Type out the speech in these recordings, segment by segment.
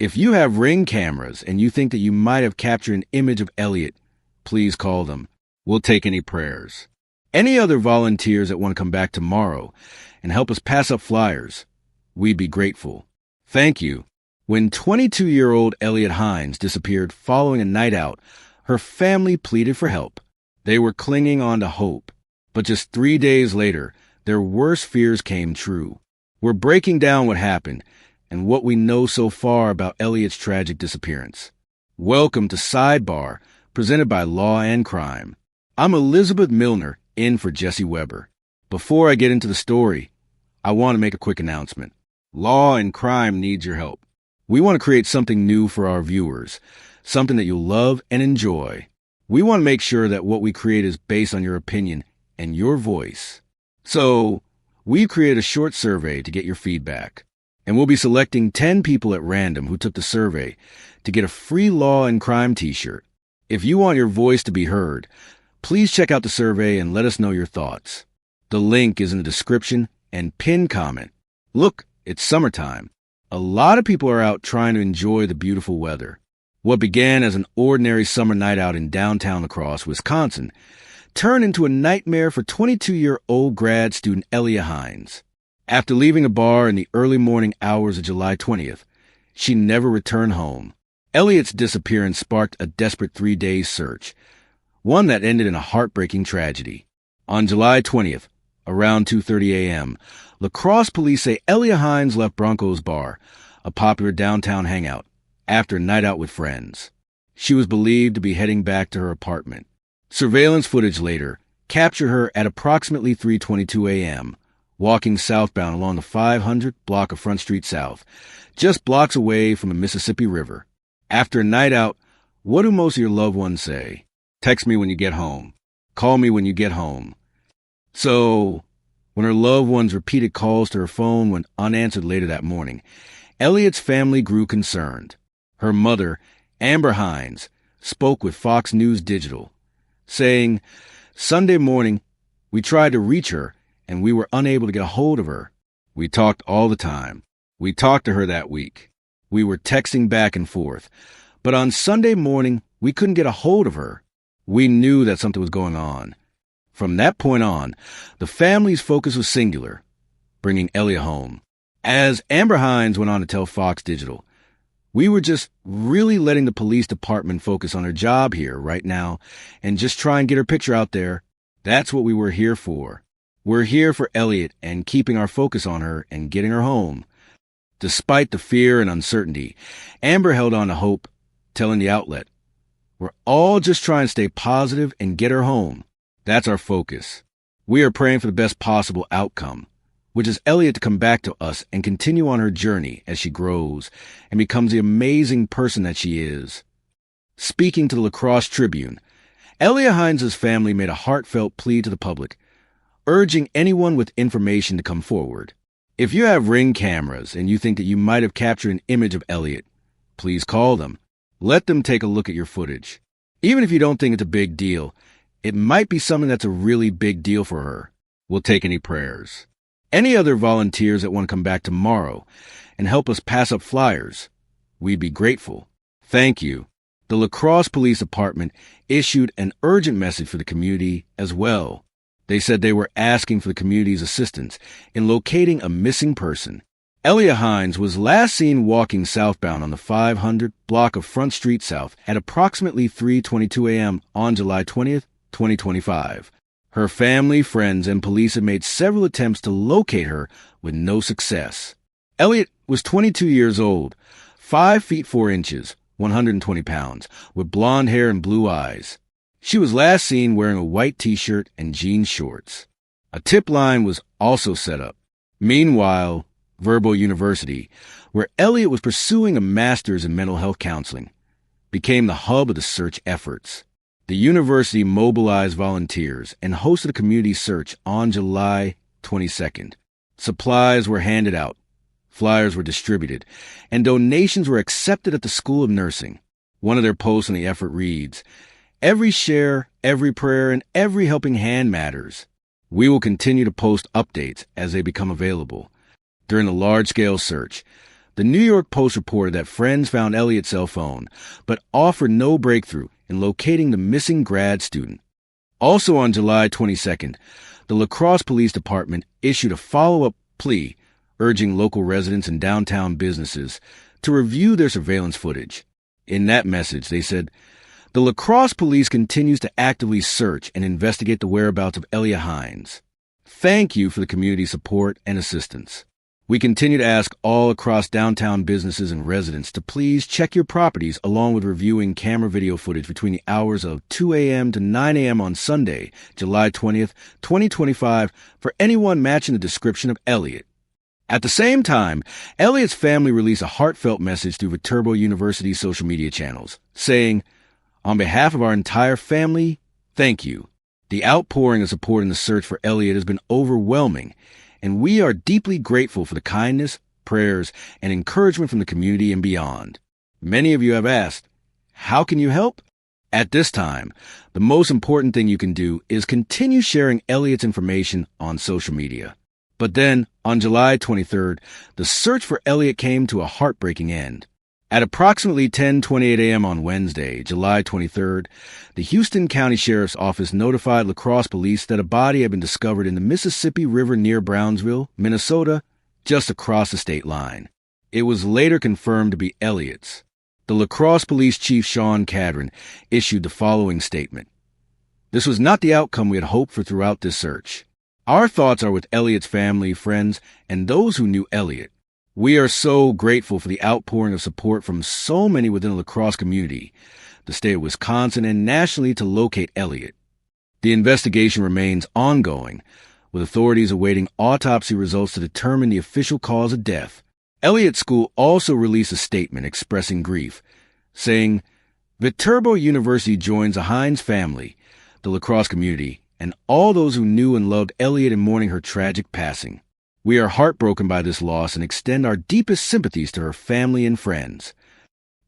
If you have Ring cameras and you think that you might have captured an image of Elliott, please call them. We'll take any prayers. Any other volunteers that want to come back tomorrow and help us pass up flyers, we'd be grateful. Thank you. When 22-year-old Eliotte Heinz disappeared following a night out, her family pleaded for help. They were clinging on to hope. But just 3 days later, their worst fears came true. We're breaking down what happened and what we know so far about Elliott's tragic disappearance. Welcome to Sidebar, presented by Law and Crime. I'm Elizabeth Millner, in for Jesse Weber. Before I get into the story, I want to make a quick announcement. Law and Crime needs your help. We want to create something new for our viewers, something that you'll love and enjoy. We want to make sure that what we create is based on your opinion and your voice. So, we've created a short survey to get your feedback, and we'll be selecting 10 people at random who took the survey to get a free Law and Crime t-shirt. If you want your voice to be heard, please check out the survey and let us know your thoughts. The link is in the description and pinned comment. Look, it's summertime. A lot of people are out trying to enjoy the beautiful weather. What began as an ordinary summer night out in downtown La Crosse, Wisconsin, turned into a nightmare for 22-year-old grad student Eliotte Heinz. After leaving a bar in the early morning hours of July 20th, she never returned home. Elliotte's disappearance sparked a desperate 3-day search, one that ended in a heartbreaking tragedy. On July 20th, around 2:30 a.m., La Crosse police say Eliotte Heinz left Bronco's Bar, a popular downtown hangout, after a night out with friends. She was believed to be heading back to her apartment. Surveillance footage later captured her at approximately 3:22 a.m., walking southbound along the 500 block of Front Street South, just blocks away from the Mississippi River. After a night out, what do most of your loved ones say? Text me when you get home. Call me when you get home. So, when her loved one's repeated calls to her phone went unanswered later that morning, Elliotte's family grew concerned. Her mother, Amber Heinz, spoke with Fox News Digital, saying, "Sunday morning, we tried to reach her, and we were unable to get a hold of her. We talked all the time. We talked to her that week. We were texting back and forth. But on Sunday morning, we couldn't get a hold of her. We knew that something was going on." From that point on, the family's focus was singular, bringing Elliott home. As Amber Heinz went on to tell Fox Digital, "We were just really letting the police department focus on her job here right now and just try and get her picture out there. That's what we were here for. We're here for Elliott and keeping our focus on her and getting her home." Despite the fear and uncertainty, Amber held on to hope, telling the outlet, "We're all just trying to stay positive and get her home. That's our focus. We are praying for the best possible outcome, which is Elliott to come back to us and continue on her journey as she grows and becomes the amazing person that she is." Speaking to the La Crosse Tribune, Eliotte Heinz's family made a heartfelt plea to the public, urging anyone with information to come forward. If you have Ring cameras and you think that you might have captured an image of Elliott, please call them. Let them take a look at your footage. Even if you don't think it's a big deal, it might be something that's a really big deal for her. We'll take any prayers. Any other volunteers that want to come back tomorrow and help us pass up flyers, we'd be grateful. Thank you. The La Crosse Police Department issued an urgent message for the community as well. They said they were asking for the community's assistance in locating a missing person. Eliotte Heinz was last seen walking southbound on the 500 block of Front Street South at approximately 3:22 a.m. on July 20th, 2025. Her family, friends, and police have made several attempts to locate her with no success. Elliott was 22 years old, 5 feet 4 inches, 120 pounds, with blonde hair and blue eyes. She was last seen wearing a white t-shirt and jean shorts. A tip line was also set up. Meanwhile, Verbo University, where Elliott was pursuing a master's in mental health counseling, became the hub of the search efforts. The university mobilized volunteers and hosted a community search on July 22nd. Supplies were handed out, flyers were distributed, and donations were accepted at the School of Nursing. One of their posts on the effort reads, "Every share, every prayer, and every helping hand matters." We will continue to post updates as they become available. During the large-scale search, The New York Post reported that friends found Elliott's cell phone, but offered no breakthrough in locating the missing grad student. Also on July 22nd, the La Crosse Police Department issued a follow-up plea urging local residents and downtown businesses to review their surveillance footage. In that message, they said, "The La Crosse police continues to actively search and investigate the whereabouts of Eliotte Heinz. Thank you for the community support and assistance. We continue to ask all across downtown businesses and residents to please check your properties along with reviewing camera video footage between the hours of 2 a.m. to 9 a.m. on Sunday, July 20th, 2025, for anyone matching the description of Elliott." At the same time, Elliott's family released a heartfelt message through Viterbo University's social media channels, saying, "On behalf of our entire family, thank you. The outpouring of support in the search for Elliott has been overwhelming, and we are deeply grateful for the kindness, prayers, and encouragement from the community and beyond. Many of you have asked, how can you help? At this time, the most important thing you can do is continue sharing Elliott's information on social media." But then, on July 23rd, the search for Elliott came to a heartbreaking end. At approximately 10:28 a.m. on Wednesday, July 23rd, the Houston County Sheriff's Office notified La Crosse police that a body had been discovered in the Mississippi River near Brownsville, Minnesota, just across the state line. It was later confirmed to be Elliott's. The La Crosse Police Chief Sean Cadron issued the following statement. "This was not the outcome we had hoped for throughout this search. Our thoughts are with Elliott's family, friends, and those who knew Elliott. We are so grateful for the outpouring of support from so many within the La Crosse community, the state of Wisconsin, and nationally to locate Elliott. The investigation remains ongoing, with authorities awaiting autopsy results to determine the official cause of death." Elliott School also released a statement expressing grief, saying, "Viterbo University joins the Heinz family, the La Crosse community, and all those who knew and loved Elliott in mourning her tragic passing. We are heartbroken by this loss and extend our deepest sympathies to her family and friends."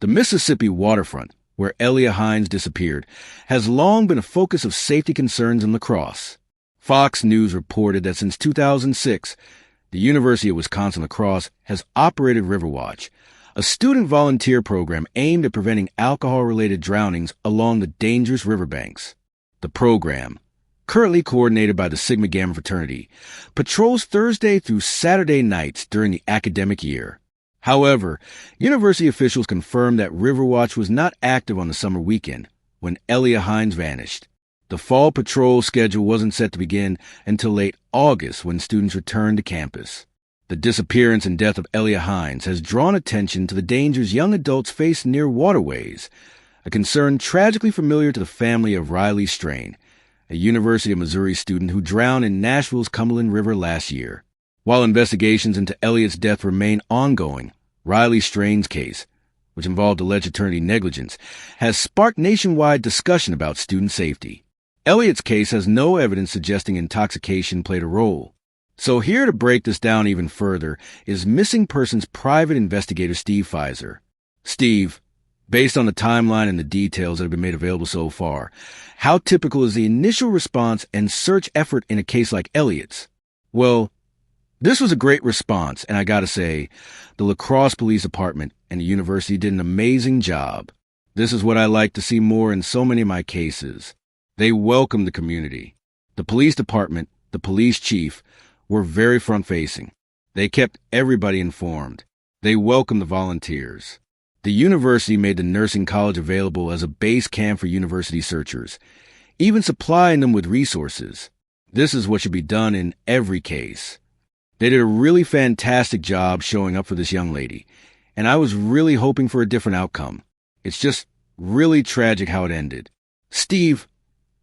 The Mississippi waterfront, where Eliotte Heinz disappeared, has long been a focus of safety concerns in La Crosse. Fox News reported that since 2006, the University of Wisconsin-La Crosse has operated Riverwatch, a student volunteer program aimed at preventing alcohol-related drownings along the dangerous riverbanks. The program, currently coordinated by the Sigma Gamma fraternity, patrols Thursday through Saturday nights during the academic year. However, university officials confirmed that Riverwatch was not active on the summer weekend when Eliotte Heinz vanished. The fall patrol schedule wasn't set to begin until late August when students returned to campus. The disappearance and death of Eliotte Heinz has drawn attention to the dangers young adults face near waterways, a concern tragically familiar to the family of Riley Strain, a University of Missouri student who drowned in Nashville's Cumberland River last year. While investigations into Elliott's death remain ongoing, Riley Strain's case, which involved alleged fraternity negligence, has sparked nationwide discussion about student safety. Elliott's case has no evidence suggesting intoxication played a role. So here to break this down even further is missing persons private investigator Steve Fischer. Steve, based on the timeline and the details that have been made available so far, how typical is the initial response and search effort in a case like Elliott's? Well, this was a great response, and I gotta say, the La Crosse Police Department and the university did an amazing job. This is what I like to see more in so many of my cases. They welcomed the community. The police department, the police chief, were very front-facing. They kept everybody informed. They welcomed the volunteers. The university made the nursing college available as a base camp for university searchers, even supplying them with resources. This is what should be done in every case. They did a really fantastic job showing up for this young lady, and I was really hoping for a different outcome. It's just really tragic how it ended. Steve,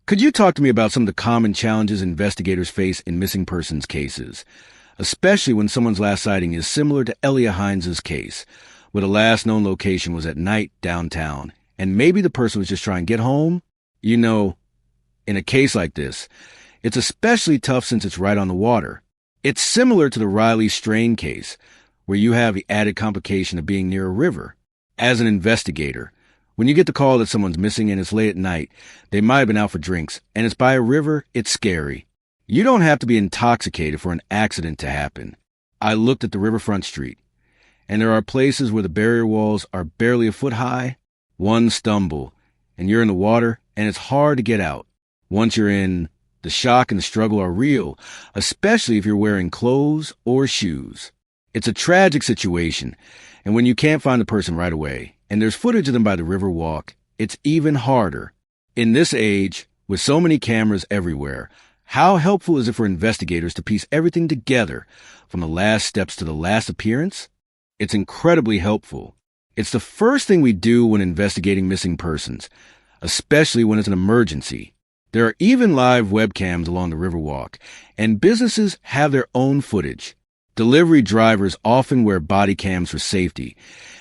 could you talk to me about some of the common challenges investigators face in missing persons cases, especially when someone's last sighting is similar to Eliotte Heinz's case, where the last known location was at night downtown, and maybe the person was just trying to get home? You know, in a case like this, it's especially tough since it's right on the water. It's similar to the Riley Strain case, where you have the added complication of being near a river. As an investigator, when you get the call that someone's missing and it's late at night, they might have been out for drinks, and it's by a river, it's scary. You don't have to be intoxicated for an accident to happen. I looked at the riverfront street, And there are places where the barrier walls are barely a foot high. One stumble, and you're in the water, and it's hard to get out. Once you're in, the shock and the struggle are real, especially if you're wearing clothes or shoes. It's a tragic situation, and when you can't find the person right away, and there's footage of them by the river walk, it's even harder. In this age, with so many cameras everywhere, how helpful is it for investigators to piece everything together, from the last steps to the last appearance? It's incredibly helpful. It's the first thing we do when investigating missing persons, especially when it's an emergency. There are even live webcams along the Riverwalk, and businesses have their own footage. Delivery drivers often wear body cams for safety,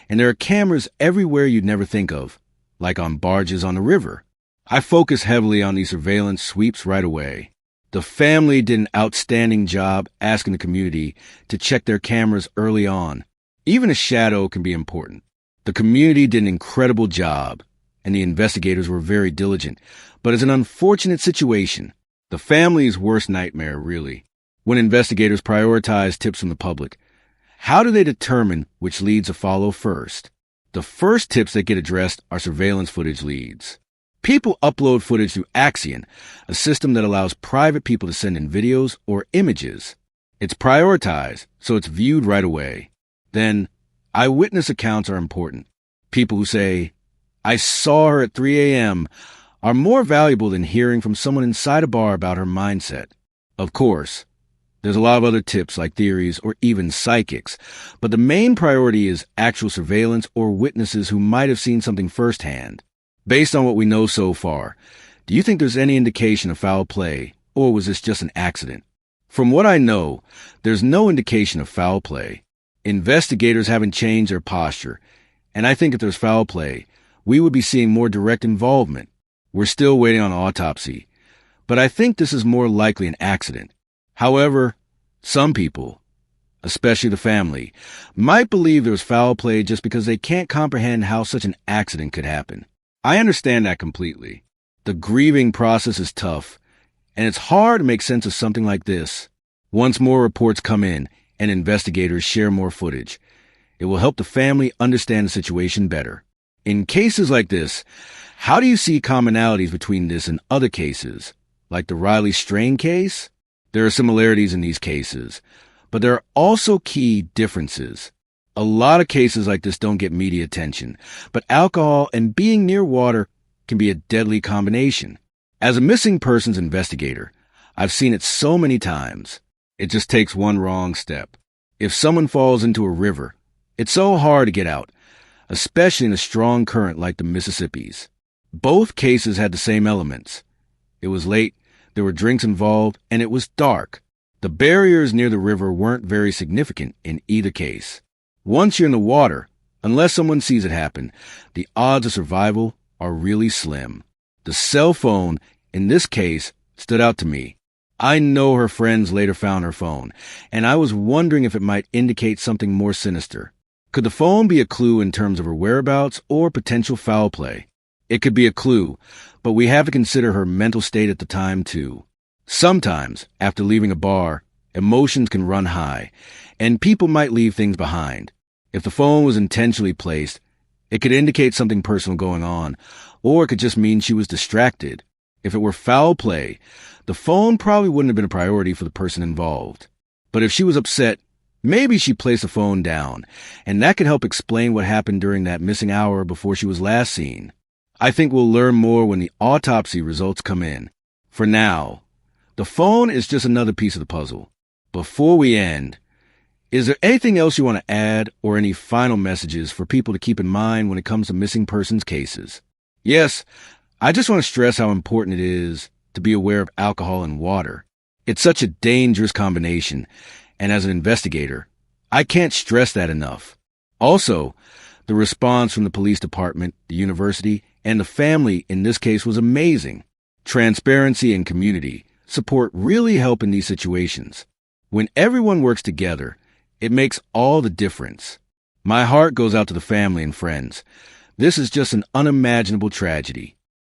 and there are cameras everywhere you'd never think of, like on barges on the river. I focus heavily on these surveillance sweeps right away. The family did an outstanding job asking the community to check their cameras early on. Even a shadow can be important. The community did an incredible job, and the investigators were very diligent, but it's an unfortunate situation. The family's worst nightmare, really. When investigators prioritize tips from the public, how do they determine which leads to follow first? The first tips that get addressed are surveillance footage leads. People upload footage through Axion, a system that allows private people to send in videos or images. It's prioritized, so it's viewed right away. Then, eyewitness accounts are important. People who say, "I saw her at 3 a.m., are more valuable than hearing from someone inside a bar about her mindset. Of course, there's a lot of other tips like theories or even psychics, but the main priority is actual surveillance or witnesses who might have seen something firsthand. Based on what we know so far, do you think there's any indication of foul play, or was this just an accident? From what I know, there's no indication of foul play. Investigators haven't changed their posture, and I think if there's foul play, we would be seeing more direct involvement. We're still waiting on an autopsy, but I think this is more likely an accident. However, some people, especially the family, might believe there was foul play just because they can't comprehend how such an accident could happen. I understand that completely. The grieving process is tough, and it's hard to make sense of something like this. Once more reports come in and investigators share more footage, it will help the family understand the situation better. In cases like this, how do you see commonalities between this and other cases, like the Riley Strain case? There are similarities in these cases, but there are also key differences. A lot of cases like this don't get media attention, but alcohol and being near water can be a deadly combination. As a missing persons investigator, I've seen it so many times. It just takes one wrong step. If someone falls into a river, it's so hard to get out, especially in a strong current like the Mississippi's. Both cases had the same elements. It was late, there were drinks involved, and it was dark. The barriers near the river weren't very significant in either case. Once you're in the water, unless someone sees it happen, the odds of survival are really slim. The cell phone, in this case, stood out to me. I know her friends later found her phone, and I was wondering if it might indicate something more sinister. Could the phone be a clue in terms of her whereabouts or potential foul play? It could be a clue, but we have to consider her mental state at the time, too. Sometimes, after leaving a bar, emotions can run high, and people might leave things behind. If the phone was intentionally placed, it could indicate something personal going on, or it could just mean she was distracted. If it were foul play, the phone probably wouldn't have been a priority for the person involved. But if she was upset, maybe she placed the phone down, and that could help explain what happened during that missing hour before she was last seen. I think we'll learn more when the autopsy results come in. For now, the phone is just another piece of the puzzle. Before we end, is there anything else you want to add or any final messages for people to keep in mind when it comes to missing persons cases? Yes, I just want to stress how important it is to be aware of alcohol and water. It's such a dangerous combination, and as an investigator, I can't stress that enough. Also, the response from the police department, the university, and the family in this case was amazing. Transparency and community support really help in these situations. When everyone works together, it makes all the difference. My heart goes out to the family and friends. This is just an unimaginable tragedy.